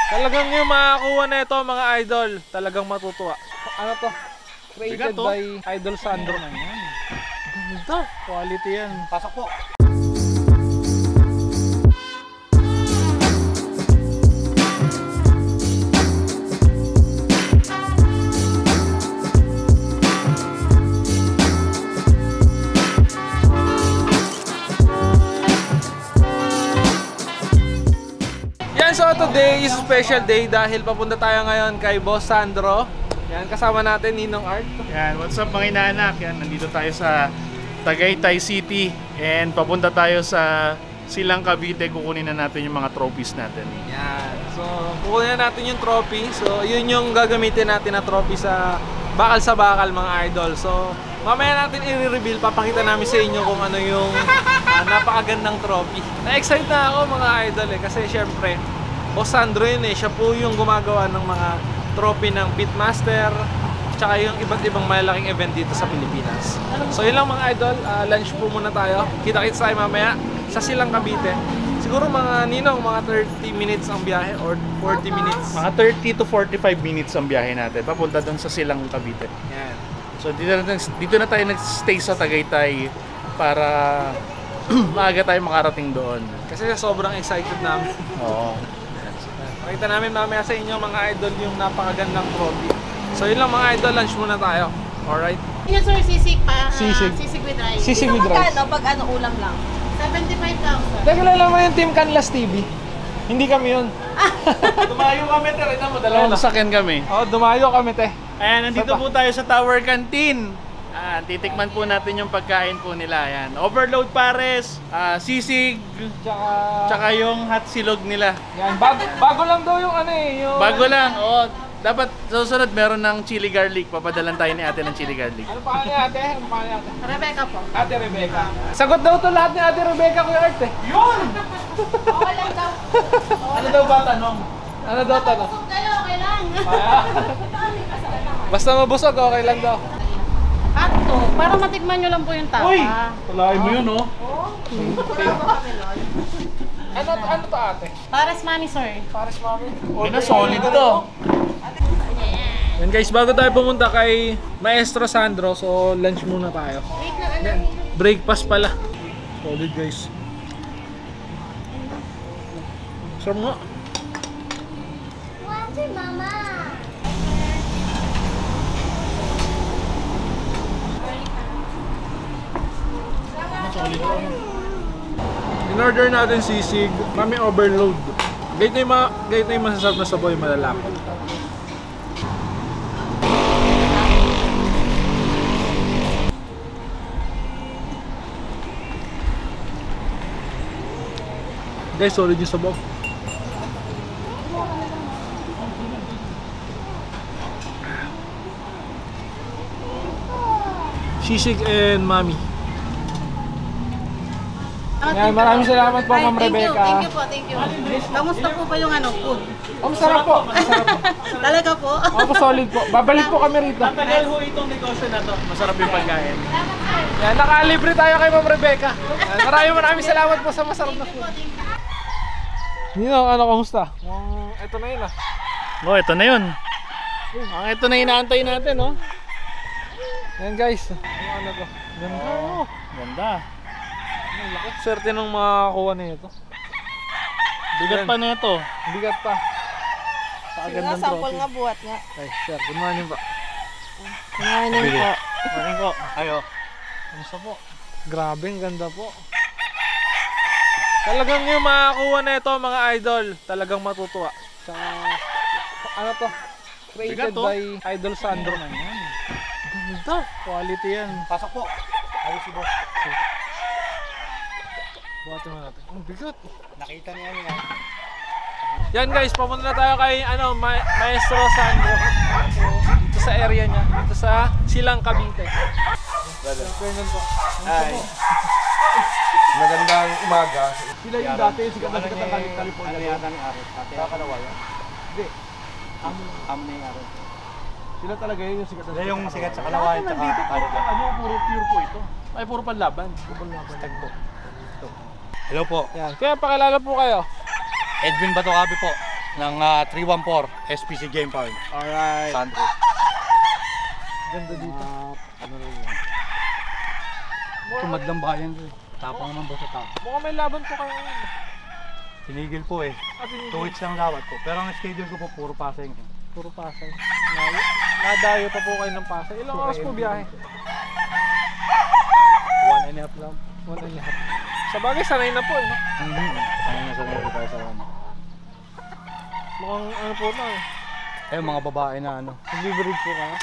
Talagang yung makakuha na ito mga idol, talagang matutuwa. Ano to? Created by Idol Sandro. Ganda, quality yan. Pasok po. So today is a special day dahil papunta tayo ngayon kay Boss Sandro. Yan, kasama natin Ninong Art. Yan, what's up mga inaanak? Yan, nandito tayo sa Tagaytay City and papunta tayo sa Silang Cavite. Kukunin na natin yung mga trophies natin. Yan, so kukunin na natin yung trophy. So yun yung gagamitin natin na trophy sa bakal mga idol. So mamaya natin i-reveal, papakita namin sa inyo kung ano yung napakagandang trophy. Na-excite na ako mga idol kasi syempre Boss Sandro yun siya po yung gumagawa ng mga trophy ng Pitmaster tsaka yung iba't ibang malalaking event dito sa Pilipinas. So yun lang mga idol, lunch po muna tayo. Kita-kits tayo mamaya sa Silang Cavite. Siguro mga Ninong, mga 30 minutes ang biyahe or 40 minutes. Mga 30 to 45 minutes ang biyahe natin papunta doon sa Silang Cavite. Yan. So dito na tayo nag-stay sa Tagaytay para maaga tayo makarating doon. Kasi sobrang excited namin. Oo. Pakita namin mamaya sa inyo mga idol yung napakagandang trophy. So yun lang mga idol, lunch muna tayo. Alright? Yun sir, sisig pa. Sisig. Sisig with rice. Sisig with rice. Magkano pag ano ulam lang? 75,000. Teka lang mo yung Team Canlas TV. Hindi kami yun. Dumayo kami, ito mo, dalawa na. Sasakyan kami. Dumayo kami, te. Ayan, nandito po tayo sa Tower Canteen. Titikman po natin yung pagkain po nila. Ayan. Overload pares, sisig, tsaka yung hot silog nila. Yan, bago lang daw yung ano yung... Bago lang, oo. Dapat susunod meron ng chili garlic. Papadalan tayo ni ate ng chili garlic. Ano pa ni ate? Ano pa ni ate? Rebecca po. Ate Rebecca. Sagot daw to lahat ni ate Rebecca, Kuya Art Yun! Okay lang daw. Ano daw ba tanong? Ano daw tanong? Busog kayo, okay lang. Basta mabusog, okay lang daw. Ato, para matikman nyo lang po yung tapa. Uy! Tulahin mo yun, oh. Ano to ate? Pares mami sir. Pares mami. Ina, solid to. Yan guys, bago tayo pumunta kay Maestro Sandro, so lunch muna tayo. Wait na, ano? Breakfast pala. Solid guys. Sarap nga. What's your mama? In-order natin sisig, mami overload. Gayet na yung masasarap na saboy, malalapot. Guys, solid yung sabaw. Sisig and mami. Yan, maraming salamat po, Ma'am Rebecca. Thank you po, thank you. Kamusta po ba yung ano, food? Masarap po. Masarap po. Talaga po? Opo, solid po. Babalik po kami rito. Matagal ho itong negosyo na to. Masarap yung pagkain. Yan, nakalibre tayo kay Ma'am Rebecca. Yan, maraming salamat po sa masarap na food. Nino, ano, kamusta? Ito na yun ah. Oh, ito na yun. Ito na inaantay natin, oh. Yan guys. Ano to? Ganda oh. Ganda. Ang laki. Swerte nung makakuha na ito. Bigat pa na ito. Bigat pa. Pakagandang trophy. Sample nga buhat nga. Ay, sir, good morning po. Good morning po. Morning ko. Ayo. Kamusta po? Grabe, ang ganda po. Talagang yung makakuha na ito mga idol, talagang matutuwa. Tsaka, ano to? Created by Idol Sandro. Ganda, quality yan. Pasok po. Ayos si boss. Buhatin mo natin. Ang bigat. Nakita niya niya. Yan guys, papunta na tayo kay Maestro Sandro. Dito sa area niya, dito sa Silang Cavite. Fernan po. Hi. Magandang umaga. Sila yung dati, sikat na sikat ng California. Ano yata ni Arit? Kakalawayan. Hindi. Amo na yung Arit. Sila talaga yun yung sikat na sikat. Yung sikat sa Kalawayan. Nandito po, ano, puro pure po ito. Ay, puro panlaban. Puro panlaban. Hello po. Yan. Kaya pakilala po kayo. Edwin Batocabe po. ng 314 SPC Game Farm. Alright. Sandro. Ganda dito. Ano rin yun? Tumadlang bayan rin. Tapang naman ba sa tao? Mukhang may laban po kayo ngayon. Tinigil po eh. At hindi 2 weeks lang dapat po. Pero ang schedule ko po puro Pasay. puro Pasay. Nadayo pa po kayo ng Pasay. Ilang oras po biyahe? 1.5 lang. 1.5. Sa bagay, sanay na po eh, no? Sanay na sanay po tayo sa ano. Mukhang ano po na eh. Eh mga babae na ano. Nag-breed po kayo.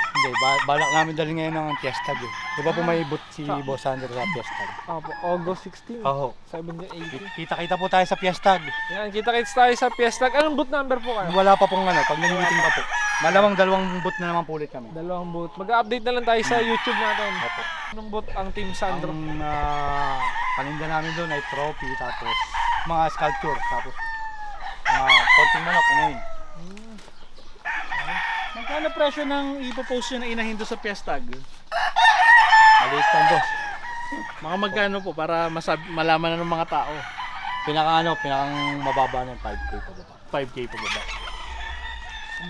Hindi, balak namin dali ngayon ng Fiesta eh. Di ba po may boot si Boss Sander sa Fiesta? Opo, August 16. Oo. 1780. Kita-kita po tayo sa Fiesta. Yan, kita-kits tayo sa Fiesta. Anong boot number po kayo? Wala pa pong ano, pag nag-meeting pa po. Malamang 2 boot na naman po ulit kami. 2 boot. Mag-update na lang tayo sa YouTube natin. Opo. Anong boot ang Team Sandro? Ang paninda namin doon ay trophy, tapos mga sculpture, tapos mga konting manok, ngayon. Magkano presyo ng ipopost nyo na inahin doon sa Fiestag? Maliit lang boss. Mga magkano po para malaman na ng mga tao? Pinakang mababa ng 5K pa ba? 5K po ba?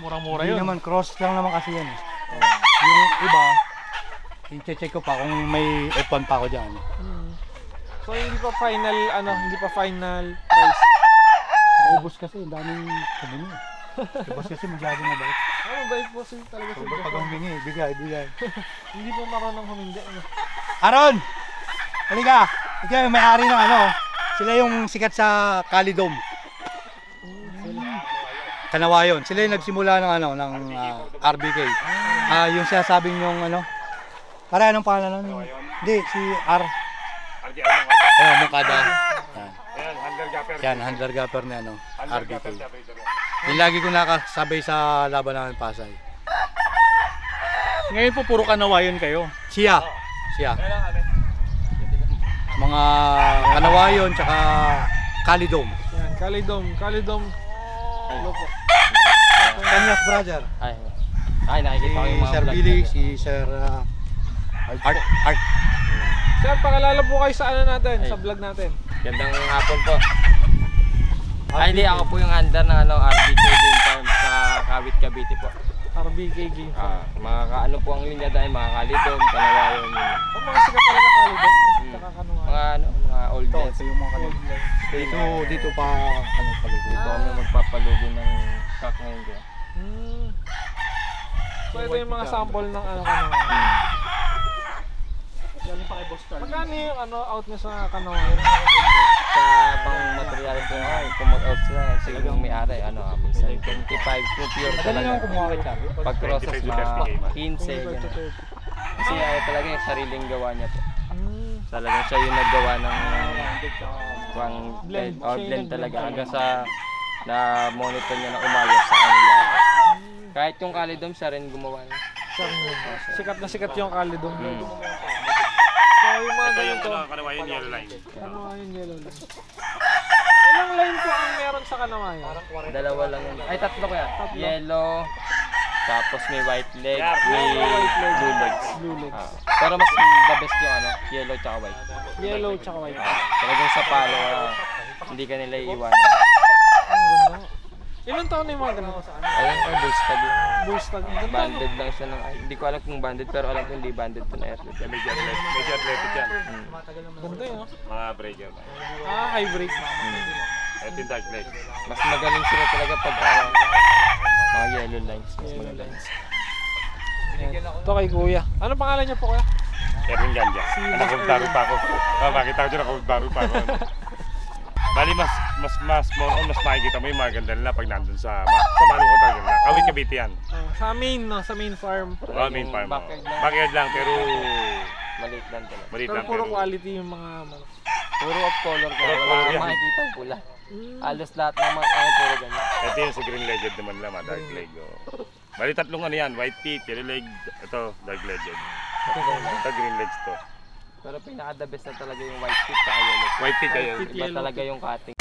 Murang-mura Hindi yun. naman, cross lang naman kasi yan eh. Yung iba, i-check ko pa kung may open pa ako dyan. So hindi pa final, hindi pa final price. Ubus kasi, daming kumini. Ubus kasi masyado na bait. Mabait po sila talaga sa Pag humingi, bigay. Hindi po marunong humindi. Aaron! Halika! Ikaw yung may-ari ng ano. Sila yung sikat sa Calidome. Kanawayon. Sila yung nagsimula ng RBK. Yung sinasabing yung ano. Para anong pangalan nun? Hindi, si R. Ayun, Mukada. Yan, handler gapper na RBK. Yung lagi ko nakasabay sa laban namin Pasay. Ngayon po puro kanawayon kayo. Siya. Mga Kanawayon tsaka Calidome. Yan, Calidome. Hello po. Kanyas brother. Ay, nakikita ko yung Si mga Sir vlog Billy, natin. si Sir Art. Sir, pakilala po kayo sa natin, sa vlog natin. Gandang hapon po. Ay, hindi. Ako po yung under ng RBK Game Farm sa Kawit, Cavite po. RBK Game. Mga ano po ang linya dahil mga Kalidom, Kanawayon. Ang mga sikat talaga Calidome. Tsaka Kanawayon. Mga old Ito guys. yung mga kanil. Dito pa palugo. Dito kami magpapalugo ng stock ngayon dyan. So ito yung mga sample ng Kanawayon. Galing pa kay Boss Charlie. Magkano yung out niya sa Kanawayon? Sa pang material po kung mag-out sila, siguro may-ari, minsan 25 kung pure Madali talaga. naman kumuha kay Charlie. Pag-process, mga 15, 25 to ganun. 30. Kasi talaga yung sariling gawa niya po. Talagang siya yung naggawa ng pang Blend. blend, Siya yung blend nag-blend talaga talaga. hanggang sa na-monitor niya na umayos sa kanila. Kahit yung Calidome, siya rin gumawa niya. Sikat na sikat yung Calidome. So yung mga ganito. Kanawayon yellow line. Kanawayon yellow line. Ilang line po ang meron sa Kanawayon? Dalawa lang yun. Ay, tatlo kaya. Yellow, tapos may white leg, may white leg. blue legs. Blue legs. Pero mas the best yung yellow tsaka white. Yellow tsaka white. Talagang sa palo, hindi ka nila iiwanan. Ang ganda. Ilang taon na yung mga ganito sa Ayun ka, bullstag yun. Bullstag. Ang ganda. Banded lang siya ng, hindi ko alam kung banded, pero alam ko hindi banded to na airlet. Medyo athletic yan. Ganda yun. Mga breaker. Hybrid. Ito yung dark leg. Mas magaling sila talaga pag mga yellow lines. Mas magaling. Ito kay Kuya. Ano pangalan niya po Kuya? Erwin Ganja. Nakabaro pa ako. Makita ko dyan, nakabaro pa ako. Bali, mas makikita mo yung mga ganda nila pag nandun sa Manukon talaga nila. Kawit Cavite yan. Sa main, no? Sa main farm. Main farm. Backyard lang. Backyard lang, pero Maliit lang talaga. maliit Pero lang. puro quality yung mga manok. Puro of color ka. Puro Wala color kang yan. makikita ang pula. Halos lahat ng mga kaya puro ganyan. Ito yung sa green legged naman lang, dark leg. Bali, tatlong yan. White teeth, yellow leg, ito, dark legged. Ito, green legs to. Pero pinaka-the best na talaga yung white tip sa yellow. White teeth kayo. Iba talaga yung cutting.